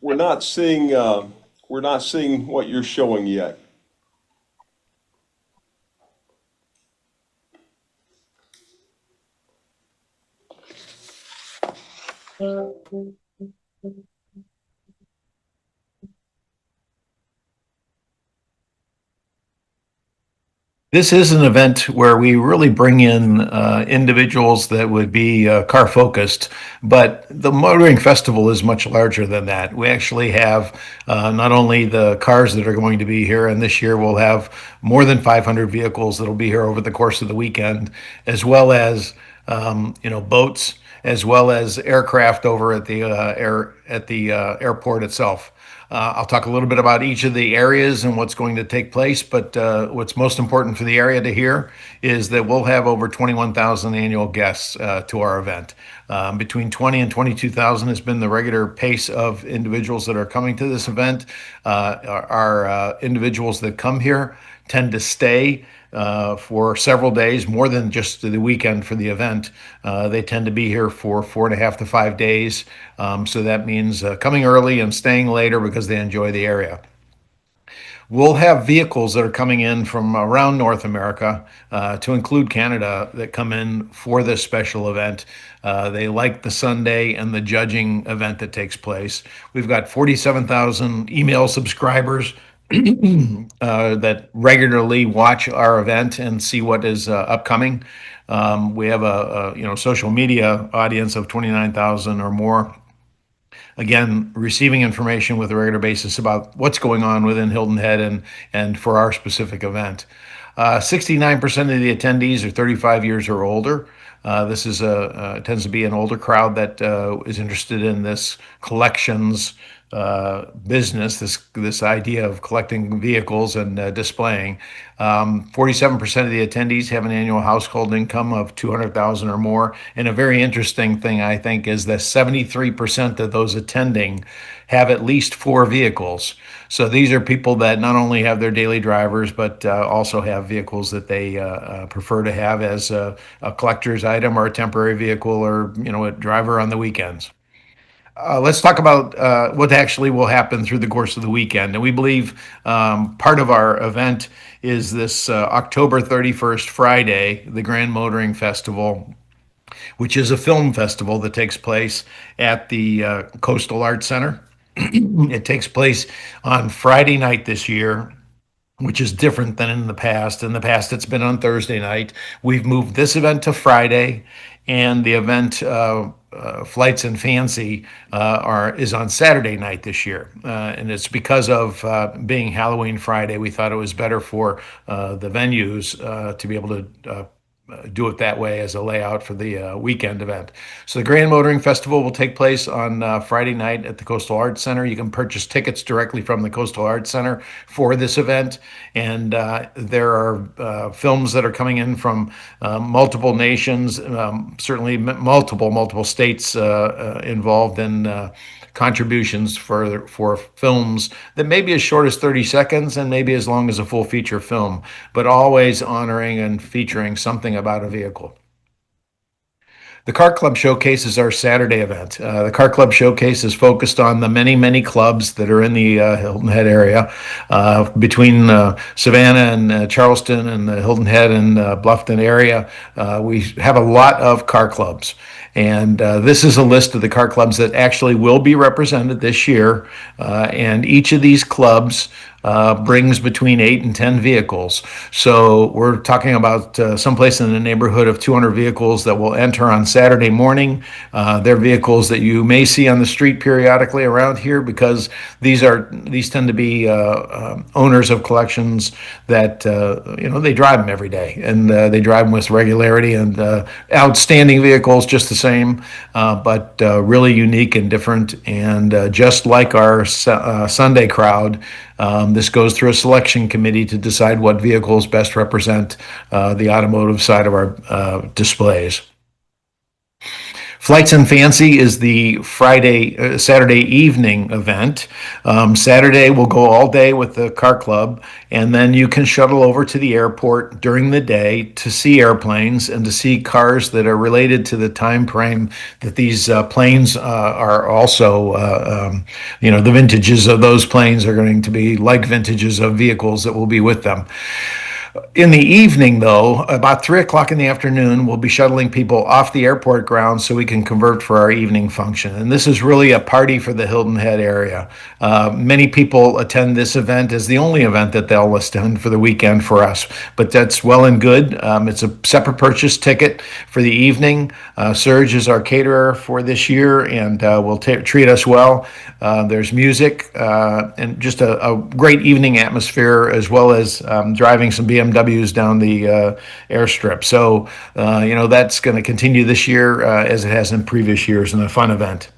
We're not seeing what you're showing yet. This is an event where we really bring in individuals that would be car focused, but the motoring festival is much larger than that. We actually have not only the cars that are going to be here, and this year we'll have more than 500 vehicles that'll be here over the course of the weekend, as well as boats, as well as aircraft over at the airport itself. I'll talk a little bit about each of the areas and what's going to take place, but what's most important for the area to hear is that we'll have over 21,000 annual guests to our event. Between 20 and 22,000 has been the regular pace of individuals that are coming to this event. Our individuals that come here tend to stay for several days, more than just the weekend for the event. They tend to be here for 4.5 to 5 days. So that means coming early and staying later because they enjoy the area. We'll have vehicles that are coming in from around North America, to include Canada, that come in for this special event. They like the Sunday and the judging event that takes place. We've got 47,000 email subscribers that regularly watch our event and see what is upcoming. We have a social media audience of 29,000 or more. Again, receiving information with a regular basis about what's going on within Hilton Head and for our specific event. 69% of the attendees are 35 years or older. This is tends to be an older crowd that is interested in this collections business, this idea of collecting vehicles and displaying. 47% of the attendees have an annual household income of 200,000 or more. And a very interesting thing, I think, is that 73% of those attending have at least 4 vehicles. So these are people that not only have their daily drivers, but also have vehicles that they prefer to have as a collector's item or a temporary vehicle, or a driver on the weekends. Let's talk about what actually will happen through the course of the weekend. And we believe part of our event is this October 31st, Friday, the Grand Motoring Festival, which is a film festival that takes place at the Coastal Arts Center. It takes place on Friday night this year, which is different than in the past. In the past, it's been on Thursday night. We've moved this event to Friday, and the event Flights and Fancy is on Saturday night this year, and it's because of being Halloween Friday. We thought it was better for the venues to be able to do it that way as a layout for the weekend event. So the Grand Motoring Festival will take place on Friday night at the Coastal Arts Center. You can purchase tickets directly from the Coastal Arts Center for this event. And there are films that are coming in from multiple nations, certainly multiple states involved in contributions for films that may be as short as 30 seconds and maybe as long as a full feature film, but always honoring and featuring something about a vehicle. The Car Club Showcase is our Saturday event. The Car Club Showcase is focused on the many clubs that are in the Hilton Head area, between Savannah and Charleston and the Hilton Head and Bluffton area. We have a lot of car clubs. And this is a list of the car clubs that actually will be represented this year. And each of these clubs brings between 8 and 10 vehicles. So we're talking about someplace in the neighborhood of 200 vehicles that will enter on Saturday morning. They're vehicles that you may see on the street periodically around here, because these tend to be owners of collections that they drive them every day, and they drive them with regularity, and outstanding vehicles just the same, but really unique and different. And just like our Sunday crowd, this goes through a selection committee to decide what vehicles best represent the automotive side of our displays. Flights and Fancy is the Saturday evening event. Saturday we'll go all day with the car club, and then you can shuttle over to the airport during the day to see airplanes and to see cars that are related to the time frame that these planes are also, the vintages of those planes are going to be like vintages of vehicles that will be with them. In the evening, though, about 3 o'clock in the afternoon, we'll be shuttling people off the airport grounds so we can convert for our evening function. And this is really a party for the Hilton Head area. Many people attend this event as the only event that they'll attend for the weekend for us, but that's well and good. It's a separate purchase ticket for the evening. Serge is our caterer for this year, and will treat us well. There's music and just a great evening atmosphere, as well as driving some BMWs down the airstrip. So, that's going to continue this year as it has in previous years, in a fun event.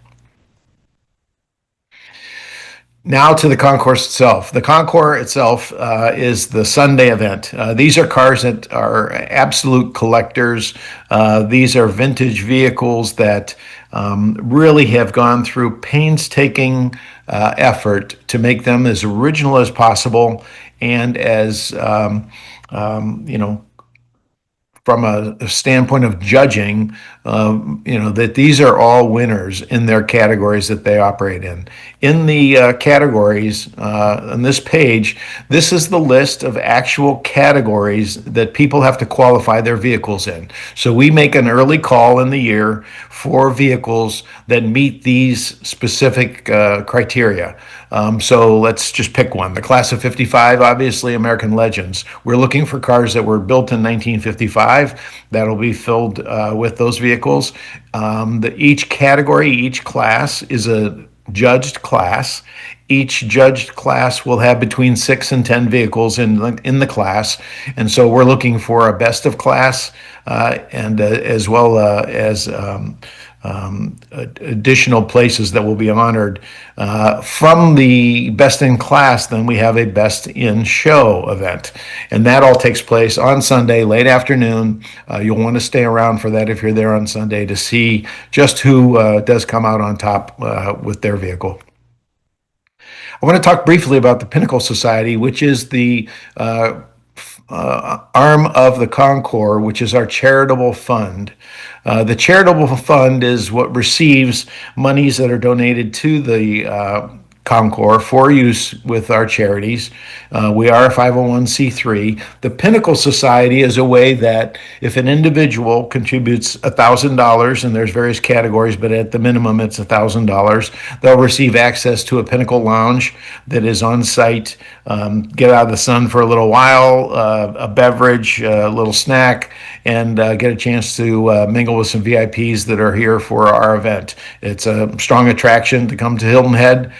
Now to the concourse itself. The concourse itself is the Sunday event. These are cars that are absolute collectors. These are vintage vehicles that really have gone through painstaking effort to make them as original as possible, and as from a standpoint of judging, that these are all winners in their categories that they operate in. In the categories on this page, this is the list of actual categories that people have to qualify their vehicles in. So we make an early call in the year for vehicles that meet these specific criteria. So let's just pick one. The class of 55, obviously American Legends. We're looking for cars that were built in 1955. That'll be filled with those vehicles. Each category, each class is judged class. Each judged class will have between 6 and 10 vehicles in the class, and so we're looking for a best of class and as well as additional places that will be honored. From the best in class, then we have a best in show event, and that all takes place on Sunday, late afternoon. You'll want to stay around for that if you're there on Sunday to see just who does come out on top with their vehicle. I want to talk briefly about the Pinnacle Society, which is the arm of the Concours, which is our charitable fund. The charitable fund is what receives monies that are donated to the Concours for use with our charities. We are a 501c3. The Pinnacle Society is a way that if an individual contributes $1,000, and there's various categories, but at the minimum it's $1,000, they'll receive access to a Pinnacle Lounge that is on site, get out of the sun for a little while, a beverage, a little snack, and get a chance to mingle with some VIPs that are here for our event. It's a strong attraction to come to Hilton Head.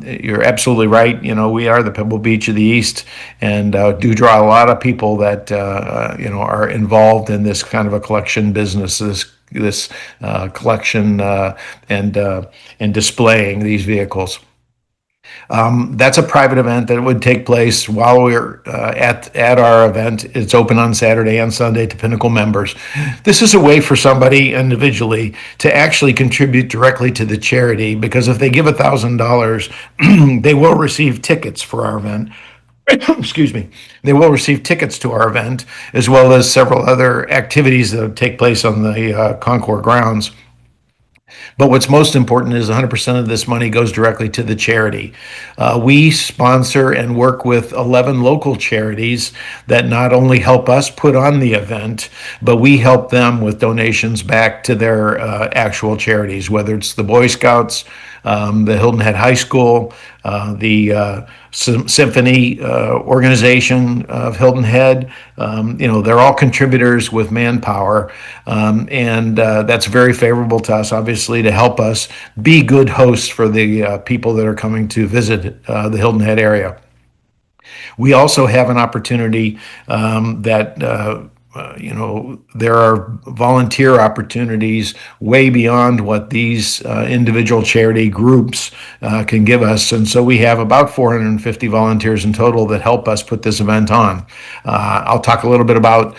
You're absolutely right. You know, we are the Pebble Beach of the East, and do draw a lot of people that are involved in this kind of a collection business. This collection and displaying these vehicles. That's a private event that would take place while we're at our event. It's open on Saturday and Sunday to Pinnacle members. This is a way for somebody individually to actually contribute directly to the charity, because if they give $1,000, they will receive tickets for our event. Excuse me. They will receive tickets to our event, as well as several other activities that take place on the Concours grounds. But what's most important is 100% of this money goes directly to the charity. We sponsor and work with 11 local charities that not only help us put on the event, but we help them with donations back to their actual charities, whether it's the Boy Scouts, the Hilton Head High School, the Symphony organization of Hilton Head. They're all contributors with manpower, and that's very favorable to us, obviously, to help us be good hosts for the people that are coming to visit the Hilton Head area. We also have an opportunity that there are volunteer opportunities way beyond what these individual charity groups can give us. And so we have about 450 volunteers in total that help us put this event on. I'll talk a little bit about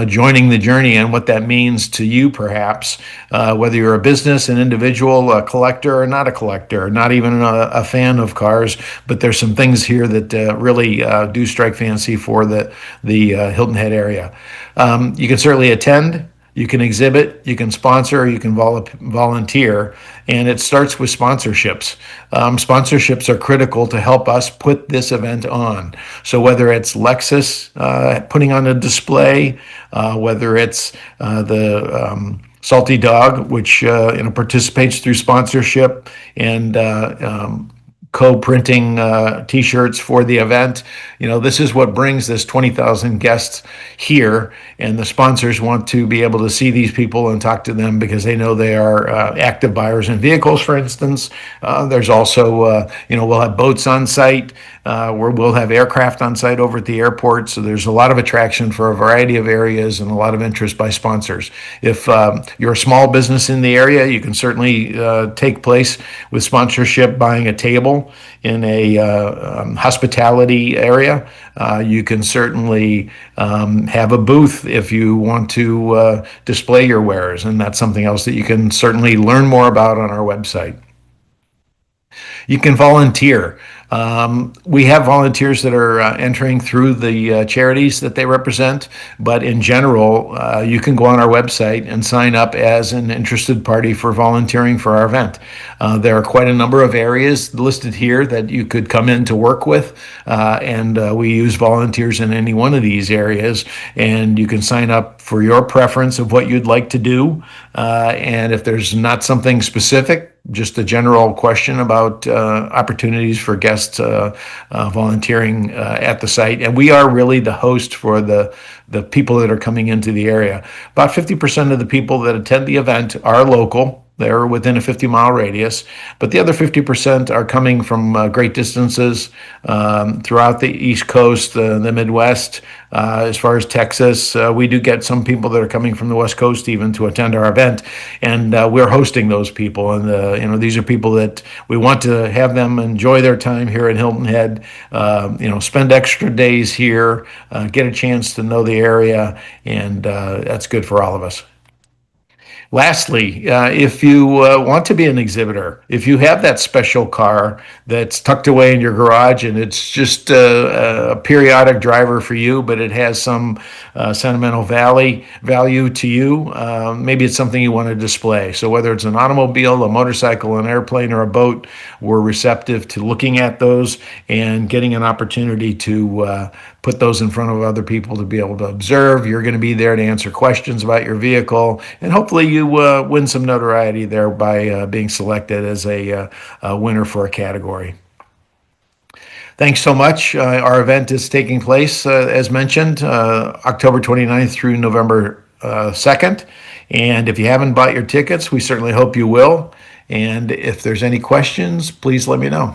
joining the journey and what that means to you, perhaps, whether you're a business, an individual, a collector or not a collector, not even a fan of cars, but there's some things here that really do strike fancy for the Hilton Head area. You can certainly attend, you can exhibit, you can sponsor, you can volunteer, and it starts with sponsorships. Sponsorships are critical to help us put this event on. So whether it's Lexus putting on a display, whether it's the Salty Dog, which participates through sponsorship and co-printing t-shirts for the event. This is what brings this 20,000 guests here, and the sponsors want to be able to see these people and talk to them because they know they are active buyers in vehicles, for instance. There's also, we'll have boats on site, where we'll have aircraft on site over at the airport. So there's a lot of attraction for a variety of areas and a lot of interest by sponsors. If you're a small business in the area, you can certainly take place with sponsorship, buying a table in a hospitality area. You can certainly have a booth if you want to display your wares, and that's something else that you can certainly learn more about on our website. You can volunteer. We have volunteers that are entering through the charities that they represent, but in general, you can go on our website and sign up as an interested party for volunteering for our event. There are quite a number of areas listed here that you could come in to work with, and we use volunteers in any one of these areas, and you can sign up for your preference of what you'd like to do, and if there's not something specific, just a general question about opportunities for guests volunteering at the site. And we are really the host for the people that are coming into the area. About 50% of the people that attend the event are local. They're within a 50-mile radius, but the other 50% are coming from great distances throughout the East Coast, the Midwest, as far as Texas. We do get some people that are coming from the West Coast even to attend our event, and we're hosting those people. And these are people that we want to have them enjoy their time here at Hilton Head. Spend extra days here, get a chance to know the area, and that's good for all of us. Lastly, if you want to be an exhibitor, if you have that special car that's tucked away in your garage and it's just a periodic driver for you, but it has some sentimental value to you, maybe it's something you want to display. So whether it's an automobile, a motorcycle, an airplane, or a boat, we're receptive to looking at those and getting an opportunity to put those in front of other people to be able to observe. You're going to be there to answer questions about your vehicle, and hopefully you win some notoriety there by being selected as a winner for a category. Thanks so much. Our event is taking place, as mentioned, October 29th through November 2nd. And if you haven't bought your tickets, we certainly hope you will. And if there's any questions, please let me know.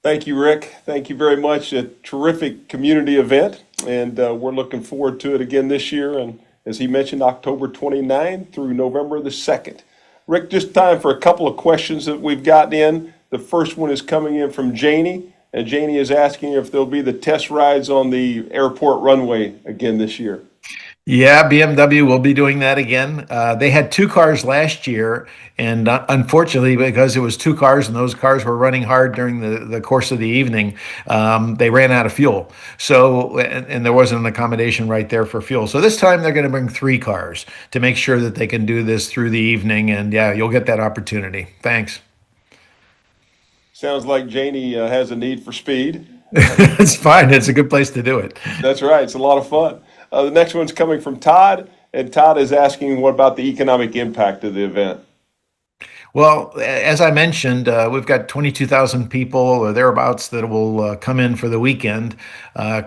Thank you, Rick. Thank you very much. A terrific community event, and we're looking forward to it again this year. And as he mentioned, October 29th through November the 2nd. Rick, just time for a couple of questions that we've gotten in. The first one is coming in from Janie, and Janie is asking if there'll be the test rides on the airport runway again this year. Yeah, BMW will be doing that again. They had 2 cars last year, and unfortunately, because it was 2 cars and those cars were running hard during the course of the evening, they ran out of fuel. So, and there wasn't an accommodation right there for fuel. So this time they're going to bring 3 cars to make sure that they can do this through the evening. And yeah, you'll get that opportunity. Thanks. Sounds like Janie has a need for speed. It's fine. It's a good place to do it. That's right. It's a lot of fun. The next one's coming from Todd, and Todd is asking what about the economic impact of the event? Well, as I mentioned, we've got 22,000 people or thereabouts that will come in for the weekend.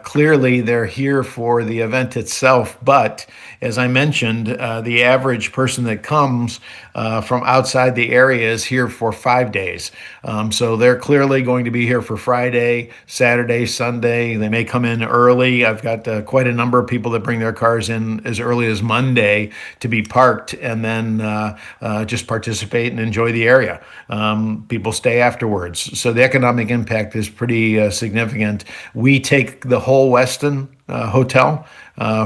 Clearly, they're here for the event itself, but as I mentioned, the average person that comes from outside the area is here for 5 days. So they're clearly going to be here for Friday, Saturday, Sunday. They may come in early. I've got quite a number of people that bring their cars in as early as Monday to be parked and then just participate and enjoy the area. People stay afterwards. So the economic impact is pretty significant. We take the whole Westin hotel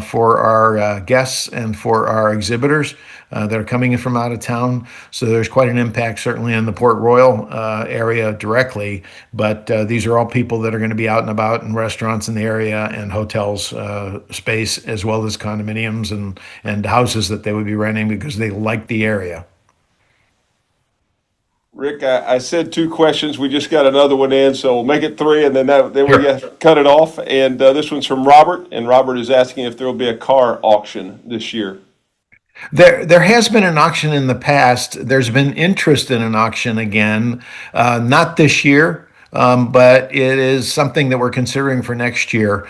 for our guests and for our exhibitors that are coming in from out of town. So there's quite an impact certainly in the Port Royal area directly, but these are all people that are going to be out and about in restaurants in the area and hotels space, as well as condominiums and houses that they would be renting because they like the area. Rick, I said 2 questions. We just got another one in, so we'll make it 3, and then Sure. we cut it off. And this one's from Robert, and Robert is asking if there will be a car auction this year. There has been an auction in the past. There's been interest in an auction again, not this year. But it is something that we're considering for next year.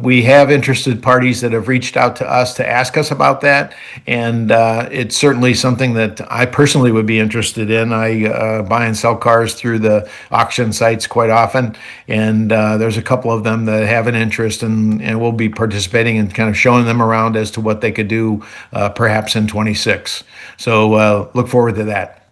We have interested parties that have reached out to us to ask us about that, and it's certainly something that I personally would be interested in. I buy and sell cars through the auction sites quite often, and there's a couple of them that have an interest, and we'll be participating and kind of showing them around as to what they could do perhaps in 26. So look forward to that.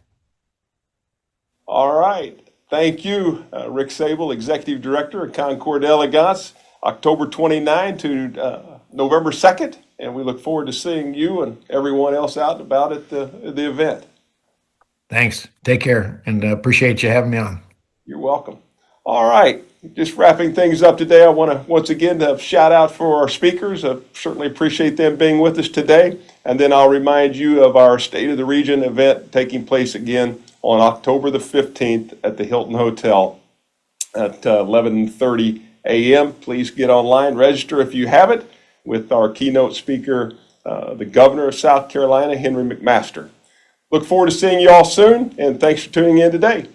All right. Thank you, Rick Sable, Executive Director of Concord Elegance, October 29 to November 2nd, and we look forward to seeing you and everyone else out and about at the event. Thanks. Take care, and appreciate you having me on. You're welcome. All right, just wrapping things up today, I want to once again shout out for our speakers. I certainly appreciate them being with us today, and then I'll remind you of our State of the Region event taking place again on October the 15th at the Hilton Hotel at 11:30 a.m. Please get online, register if you haven't, with our keynote speaker, the Governor of South Carolina, Henry McMaster. Look forward to seeing you all soon, and thanks for tuning in today.